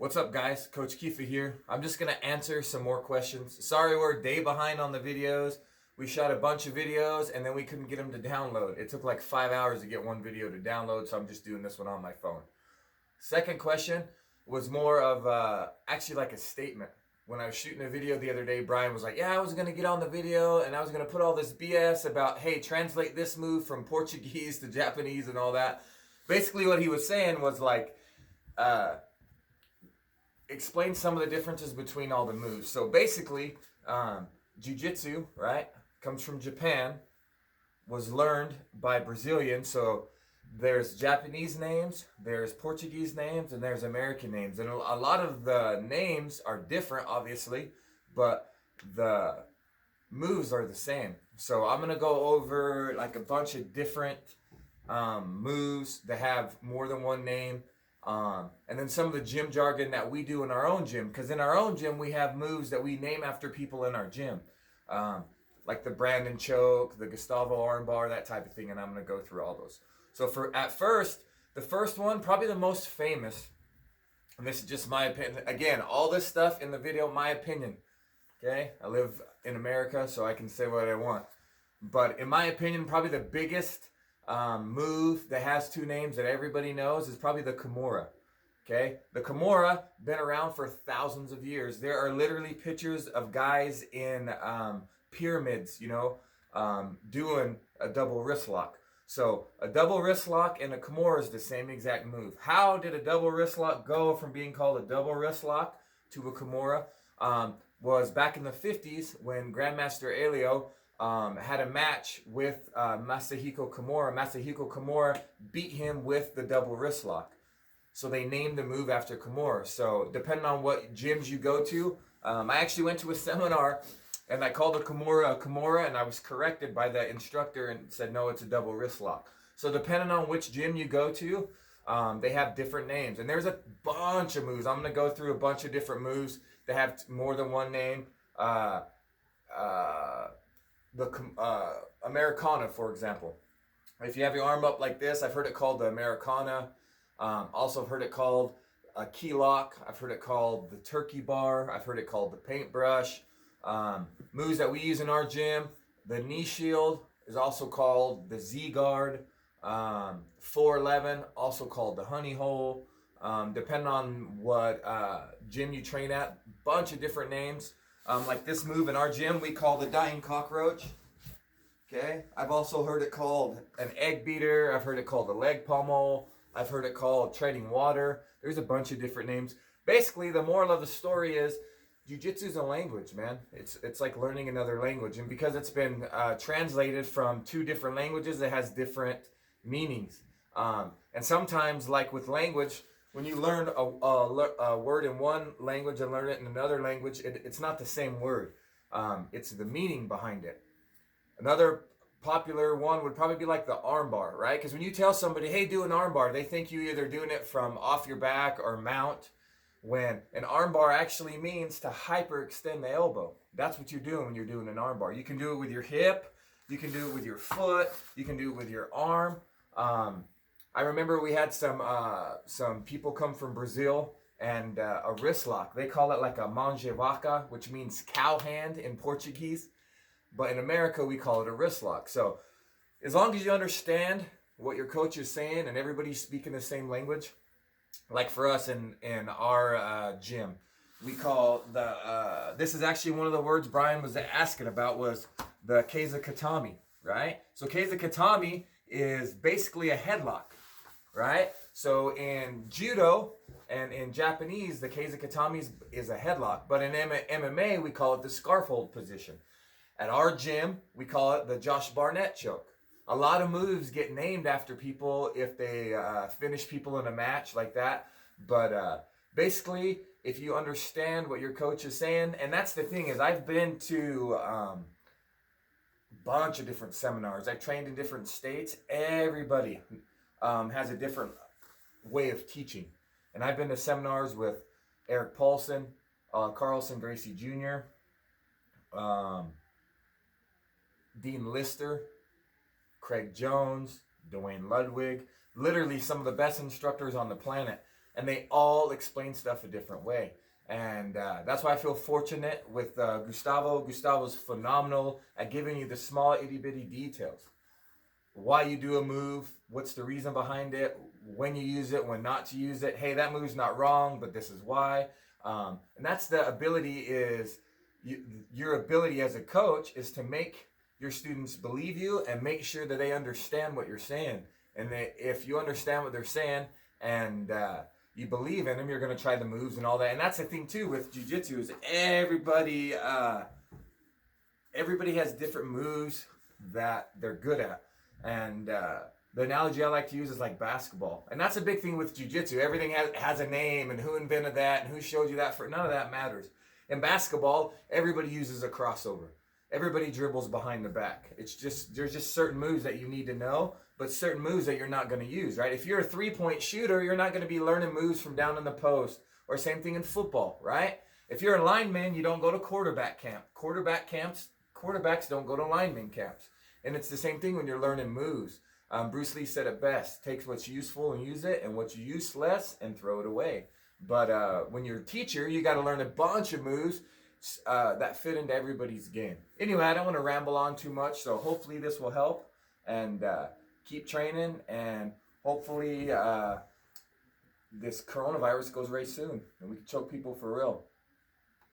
What's up, guys? Coach Kifa here. I'm just going to answer some more questions. Sorry we're a day behind on the videos. We shot a bunch of videos and then we couldn't get them to download. It took like 5 hours to get one video to download, so I'm just doing this one on my phone. Second question was more of actually like a statement. When I was shooting a video the other day, Brian was like, yeah, I was going to get on the video and I was going to put all this BS about, hey, translate this move from Portuguese to Japanese and all that. Basically what he was saying was like, explain some of the differences between all the moves. So basically, jiu-jitsu, right, comes from Japan, was learned by Brazilians. So there's Japanese names, there's Portuguese names, and there's American names. And a lot of the names are different, obviously, but the moves are the same. So I'm going to go over like a bunch of different moves that have more than one name. And then some of the gym jargon that we do in our own gym, because in our own gym we have moves that we name after people in our gym, like the Brandon choke, the Gustavo armbar, that type of thing, and I'm going to go through all those. So the first one, probably the most famous, and this is just my opinion. Again, all this stuff in the video, my opinion. Okay, I live in America, so I can say what I want. But in my opinion, probably the biggest move that has two names that everybody knows is probably the Kimura. Okay, the Kimura, been around for thousands of years. There are literally pictures of guys in pyramids, doing a double wrist lock. So a double wrist lock and a Kimura is the same exact move. How did a double wrist lock go from being called a double wrist lock to a Kimura? Was back in the 50s when Grandmaster Elio had a match with Masahiko Kimura. Masahiko Kimura beat him with the double wrist lock. So they named the move after Kimura. So depending on what gyms you go to, I actually went to a seminar and I called a Kimura, and I was corrected by the instructor and said, no, it's a double wrist lock. So depending on which gym you go to, they have different names. And there's a bunch of moves. I'm going to go through a bunch of different moves that have more than one name. The Americana, for example. If you have your arm up like this, I've heard it called the Americana. Also, I've heard it called a key lock. I've heard it called the turkey bar. I've heard it called the paintbrush. Moves that we use in our gym, the knee shield is also called the Z guard. 411, also called the honey hole. Depending on what gym you train at, bunch of different names. Like this move in our gym, we call the dying cockroach. Okay, I've also heard it called an egg beater. I've heard it called a leg pommel. I've heard it called treading water. There's a bunch of different names. Basically, the moral of the story is jiu-jitsu is a language, man. It's like learning another language. And because it's been translated from two different languages, it has different meanings. And sometimes, like with language, when you learn a word in one language and learn it in another language, it's not the same word. It's the meaning behind it. Another popular one would probably be like the armbar, right? Because when you tell somebody, hey, do an armbar, they think you either doing it from off your back or mount, when an armbar actually means to hyperextend the elbow. That's what you're doing when you're doing an armbar. You can do it with your hip, you can do it with your foot, you can do it with your arm. I remember we had some people come from Brazil and a wrist lock. They call it like a mão de vaca, which means cow hand in Portuguese. But in America, we call it a wrist lock. So as long as you understand what your coach is saying and everybody's speaking the same language, like for us in our gym, we call this is actually one of the words Brian was asking about, was the Kaizen katami, right? So Kaizen katami is basically a headlock, right? So in judo and in Japanese, the Kaizen katami is a headlock. But in MMA, we call it the scarf hold position. At our gym, we call it the Josh Barnett choke. A lot of moves get named after people if they finish people in a match like that. But basically, if you understand what your coach is saying, and that's the thing is I've been to a bunch of different seminars. I've trained in different states. Everybody has a different way of teaching. And I've been to seminars with Eric Paulson, Carlson Gracie Jr., Dean Lister, Craig Jones, Dwayne Ludwig, literally some of the best instructors on the planet. and they all explain stuff a different way. And that's why I feel fortunate with Gustavo. Gustavo's phenomenal at giving you the small itty bitty details. Why you do a move, what's the reason behind it, when you use it, when not to use it. Hey, that move's not wrong, but this is why. And that's the ability is, your ability as a coach is to make your students believe you and make sure that they understand what you're saying. And if you understand what they're saying and you believe in them, you're going to try the moves and all that. And that's the thing too with jiu-jitsu is everybody has different moves that they're good at. And the analogy I like to use is like basketball. And that's a big thing with jiu-jitsu. Everything has a name, and who invented that and who showed you that. None of that matters. In basketball, everybody uses a crossover. Everybody dribbles behind the back. It's just, there's just certain moves that you need to know, but certain moves that you're not going to use, right? If you're a three-point shooter, you're not going to be learning moves from down in the post, or same thing in football, right? If you're a lineman, you don't go to quarterback camp. Quarterbacks don't go to lineman camps. And it's the same thing when you're learning moves. Bruce Lee said it best: takes what's useful and use it, and what's useless and throw it away. But when you're a teacher, you got to learn a bunch of moves that fit into everybody's game. Anyway, I don't want to ramble on too much, so hopefully this will help. And keep training, and hopefully this coronavirus goes away soon, and we can choke people for real.